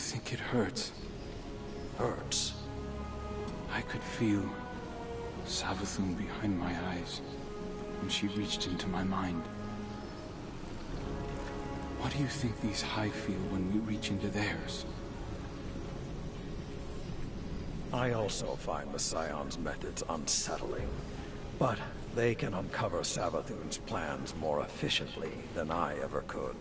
think it hurts? Hurts? I could feel Savathun behind my eyes when she reached into my mind. What do you think these Hive feel when we reach into theirs? I also find the Scion's methods unsettling, but they can uncover Savathun's plans more efficiently than I ever could.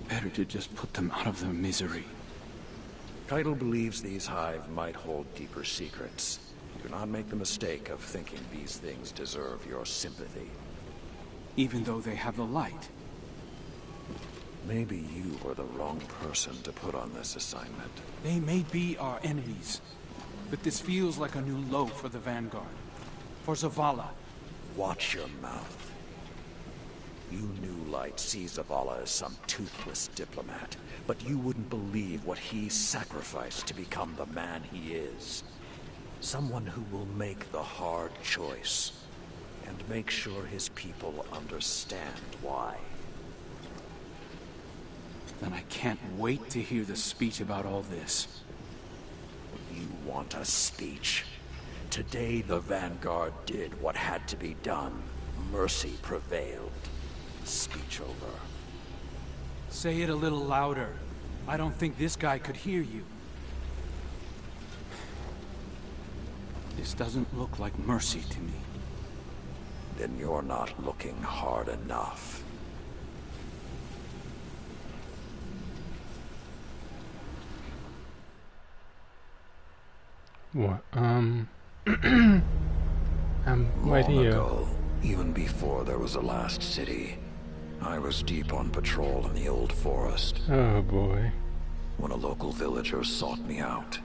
Better to just put them out of their misery. Keitel believes these Hive might hold deeper secrets. Do not make the mistake of thinking these things deserve your sympathy. Even though they have the light. Maybe you were the wrong person to put on this assignment. They may be our enemies, but this feels like a new low for the Vanguard. For Zavala. Watch your mouth. You New Light see Zavala as some toothless diplomat, but you wouldn't believe what he sacrificed to become the man he is. Someone who will make the hard choice, and make sure his people understand why. Then I can't wait to hear the speech about all this. You want a speech? Today the Vanguard did what had to be done. Mercy prevailed. Speech over. Say it a little louder. I don't think this guy could hear you. This doesn't look like mercy to me. Then you're not looking hard enough. What? I'm right Long here. ago, even before there was a last city, I was deep on patrol in the old forest Oh boy. when a local villager sought me out.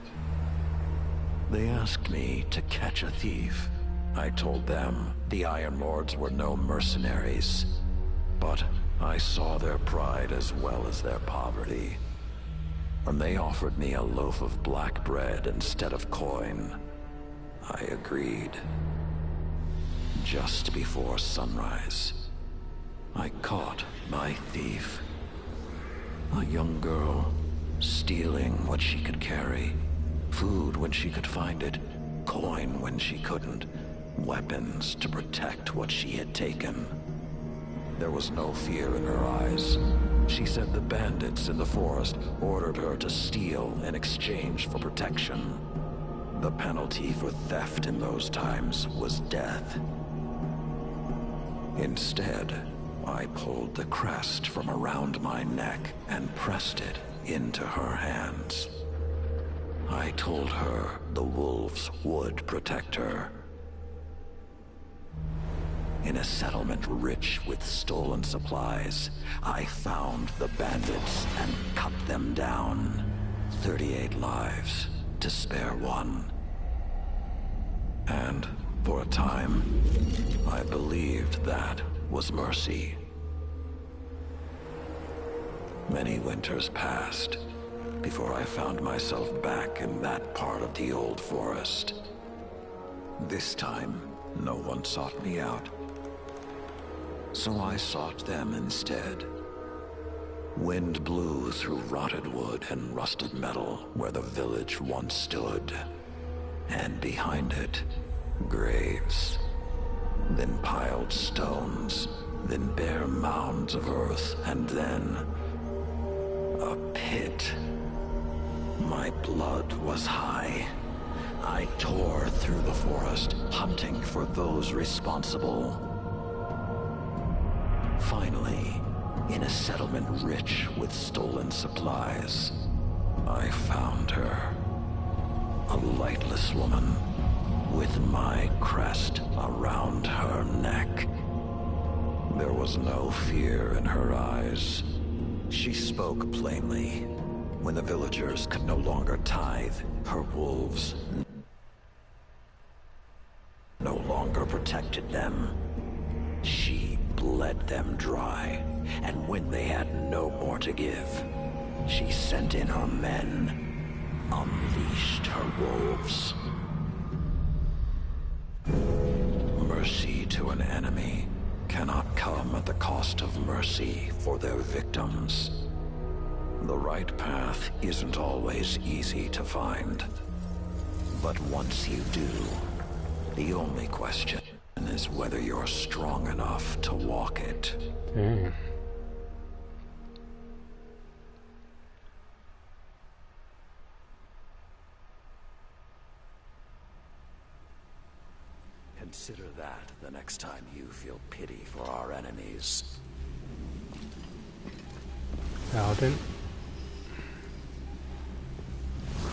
They asked me to catch a thief. I told them the Iron Lords were no mercenaries, but I saw their pride as well as their poverty. When they offered me a loaf of black bread instead of coin, I agreed. Just before sunrise, I caught my thief. A young girl, stealing what she could carry. Food when she could find it, coin when she couldn't, weapons to protect what she had taken. There was no fear in her eyes. She said the bandits in the forest ordered her to steal in exchange for protection. The penalty for theft in those times was death. Instead, I pulled the crest from around my neck and pressed it into her hands. I told her the wolves would protect her. In a settlement rich with stolen supplies, I found the bandits and cut them down. 38 lives to spare one. And for a time, I believed that was mercy. Many winters passed before I found myself back in that part of the old forest. This time, no one sought me out. So I sought them instead. Wind blew through rotted wood and rusted metal where the village once stood. And behind it, graves. Then piled stones, then bare mounds of earth, and then a pit. My blood was high. I tore through the forest, hunting for those responsible. Finally, in a settlement rich with stolen supplies, I found her. A lightless woman, with my crest around her neck. There was no fear in her eyes. She spoke plainly. When the villagers could no longer tithe, her wolves no longer protected them. She bled them dry, and when they had no more to give, she sent in her men, unleashed her wolves. Mercy to an enemy cannot come at the cost of mercy for their victims. The right path isn't always easy to find. But once you do, the only question is whether you're strong enough to walk it. Dang. Consider that the next time you feel pity for our enemies. Paladin.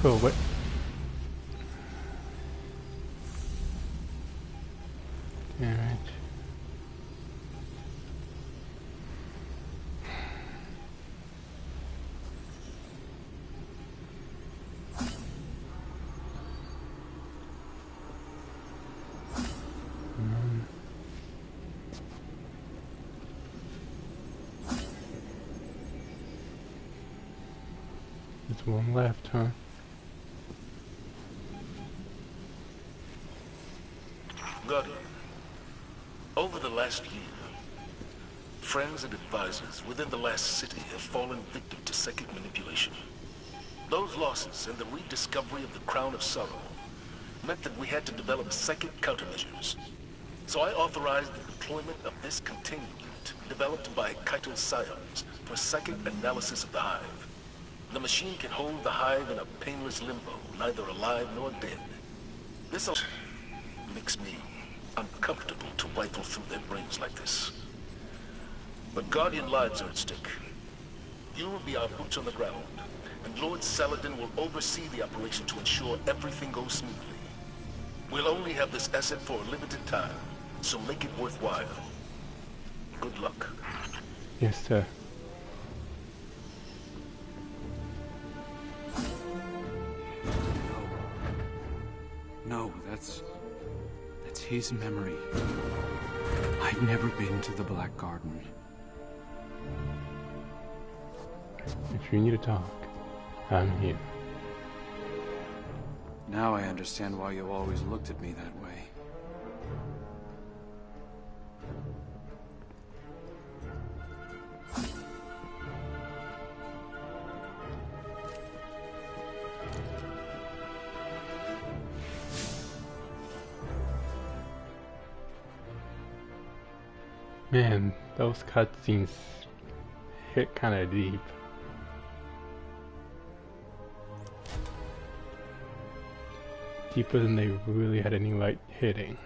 Cool, what? Alright. There's one left, huh? Guardian, over the last year, friends and advisors within the last city have fallen victim to psychic manipulation. Those losses and the rediscovery of the Crown of Sorrow meant that we had to develop psychic countermeasures. So I authorized the deployment of this containment unit developed by Psi-Ops for psychic analysis of the Hive. The machine can hold the Hive in a painless limbo, neither alive nor dead. This makes me uncomfortable to rifle through their brains like this. But Guardian lives are at stake. You will be our boots on the ground, and Lord Saladin will oversee the operation to ensure everything goes smoothly. We'll only have this asset for a limited time, so make it worthwhile. Good luck. Yes, sir. No, that's his memory. I've never been to the Black Garden. If you need to talk, I'm here. Now I understand why you always looked at me that way. Man, those cutscenes hit kind of deep. Deeper than they really had any right hitting.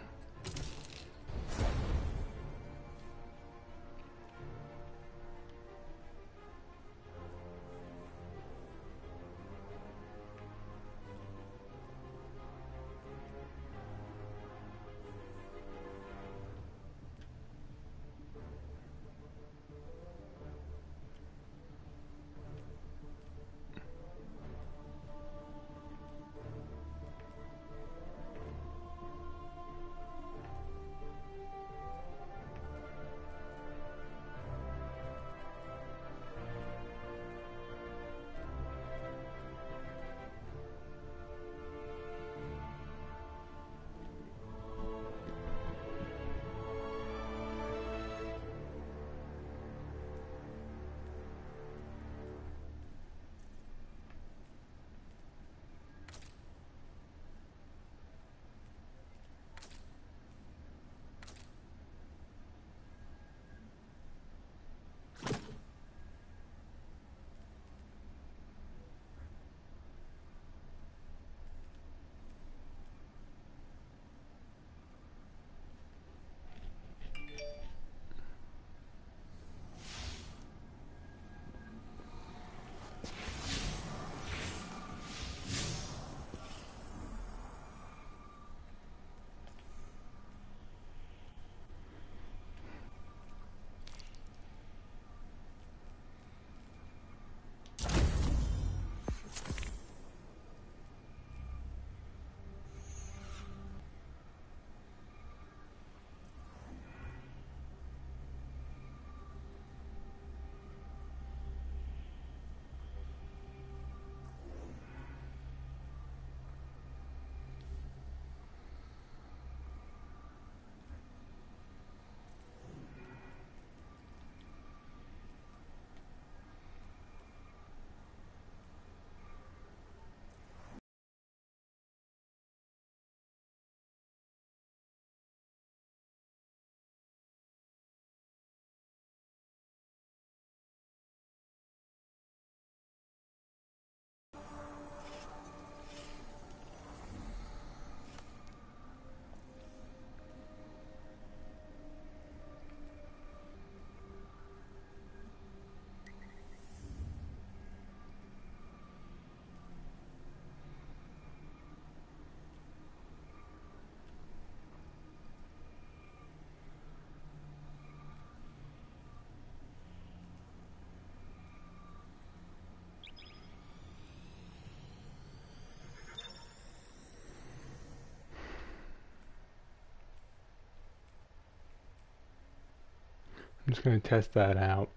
I'm just gonna test that out,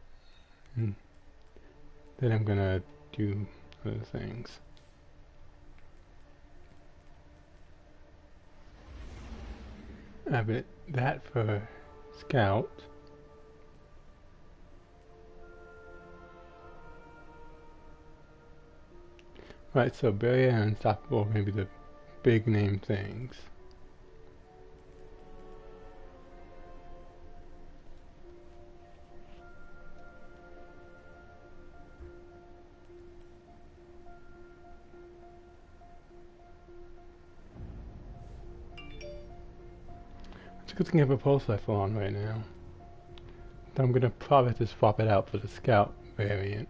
and then I'm gonna do other things. But that for Scout. Right, so Barrier and Unstoppable are going to be the big name things. It's a good thing I have a pulse rifle on right now. So I'm going to probably just swap it out for the Scout variant.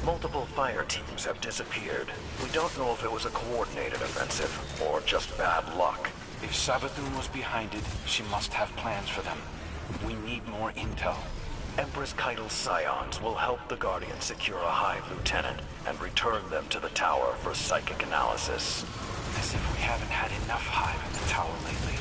Multiple fire teams have disappeared. We don't know if it was a coordinated offensive or just bad luck. If Savathun was behind it, she must have plans for them. We need more intel. Empress Keitel's scions will help the Guardians secure a Hive lieutenant and return them to the tower for psychic analysis. As if we haven't had enough Hive in the tower lately.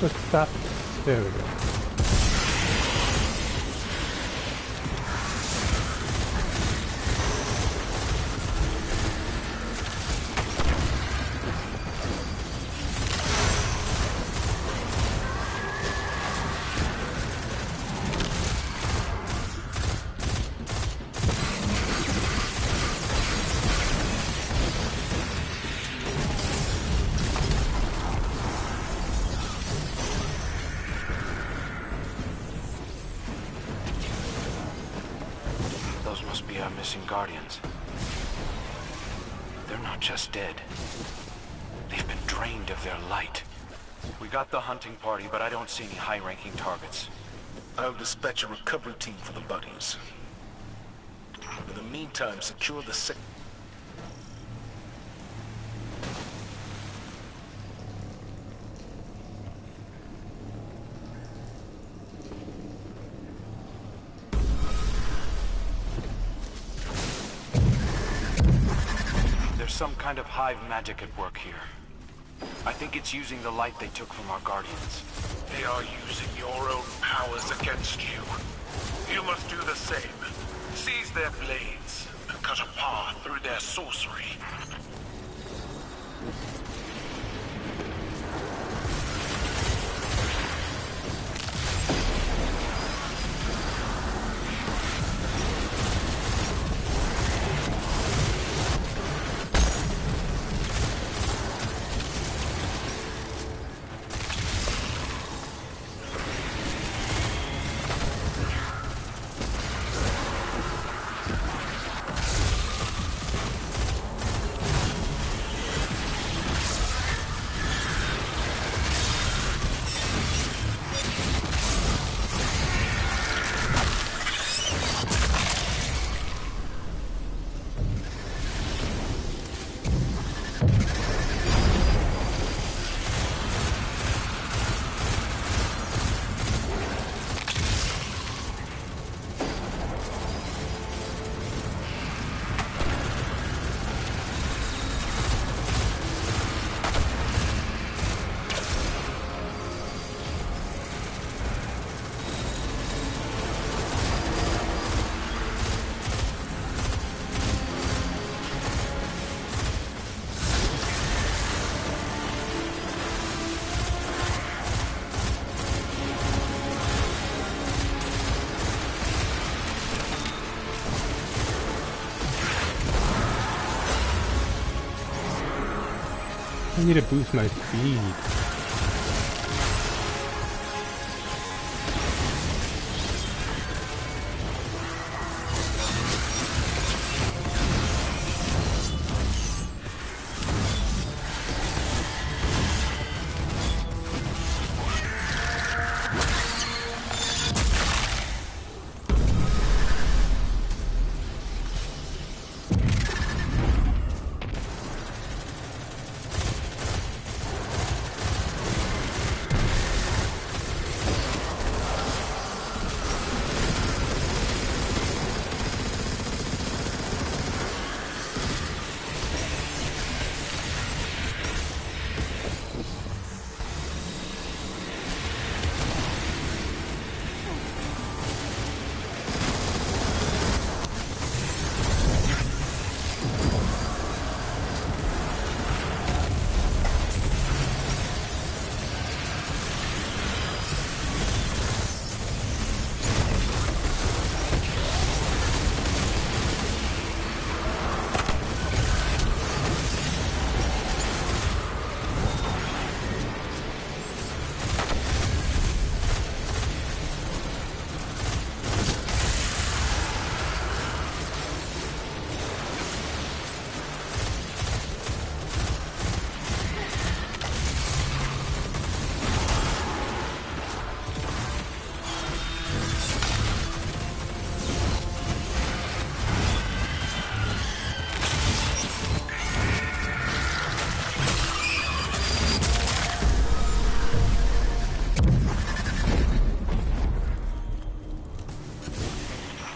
Let's stop. There we go. Must be our missing Guardians. They're not just dead. They've been drained of their light. We got the hunting party, but I don't see any high-ranking targets. I'll dispatch a recovery team for the buddies. In the meantime, secure the There's some kind of hive magic at work here. I think it's using the light they took from our guardians. They are using your own powers against you. You must do the same. Seize their blades and cut a path through their sorcery. I need to boost my speed.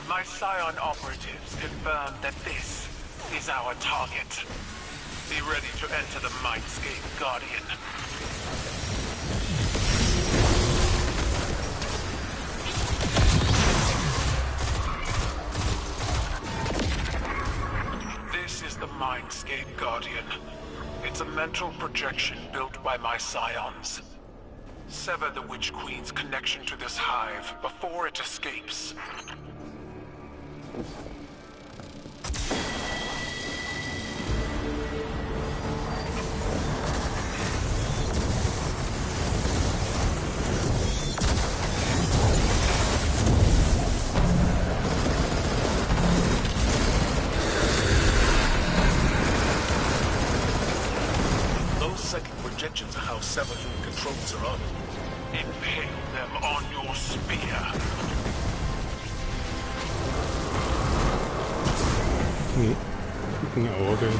My Scion operatives confirm that this is our target. Be ready to enter the Mindscape Guardian. This is the Mindscape Guardian. It's a mental projection built by my Scions. Sever the Witch Queen's connection to this hive before it escapes. Those second projections are how Severloon controls her on. Impale them on your spear. Looking at orders.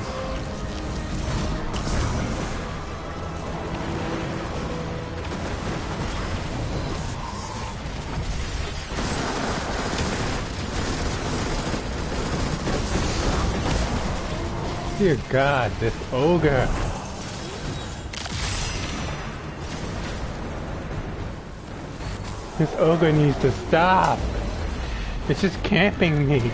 Dear God, this ogre. This ogre needs to stop. It's just camping me.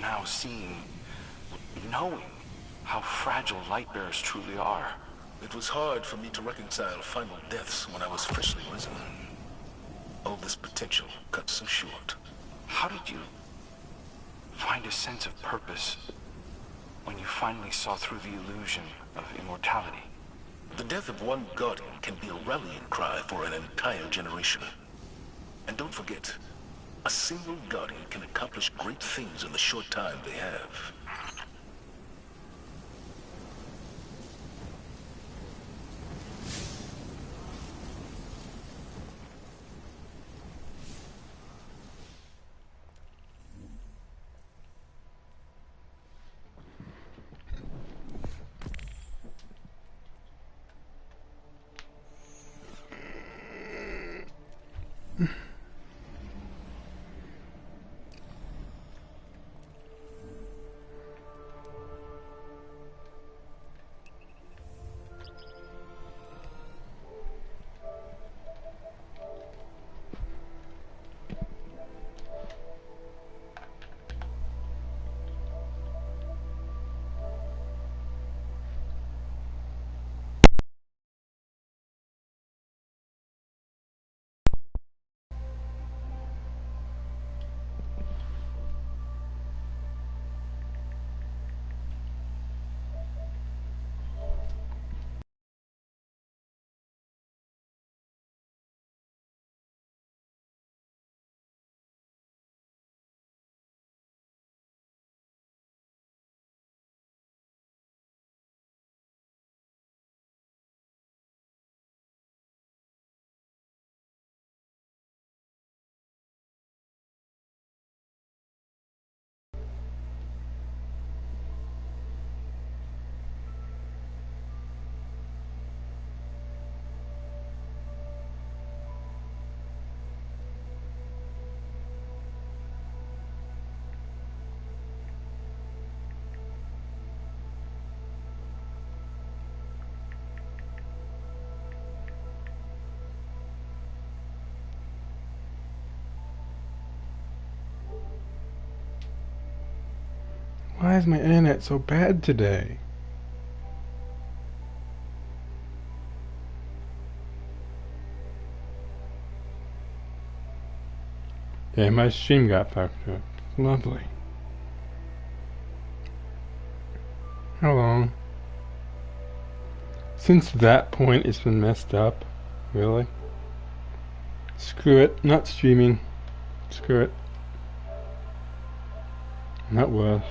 Now seeing, knowing how fragile Lightbearers truly are. It was hard for me to reconcile final deaths when I was freshly risen. All this potential cut so short. How did you find a sense of purpose when you finally saw through the illusion of immortality? The death of one Guardian can be a rallying cry for an entire generation. And don't forget, a single Guardian can accomplish great things in the short time they have. Why is my internet so bad today? Yeah, my stream got fucked up. Lovely. How long? Since that point it's been messed up. Really? Screw it. Not streaming. Screw it. Not worth.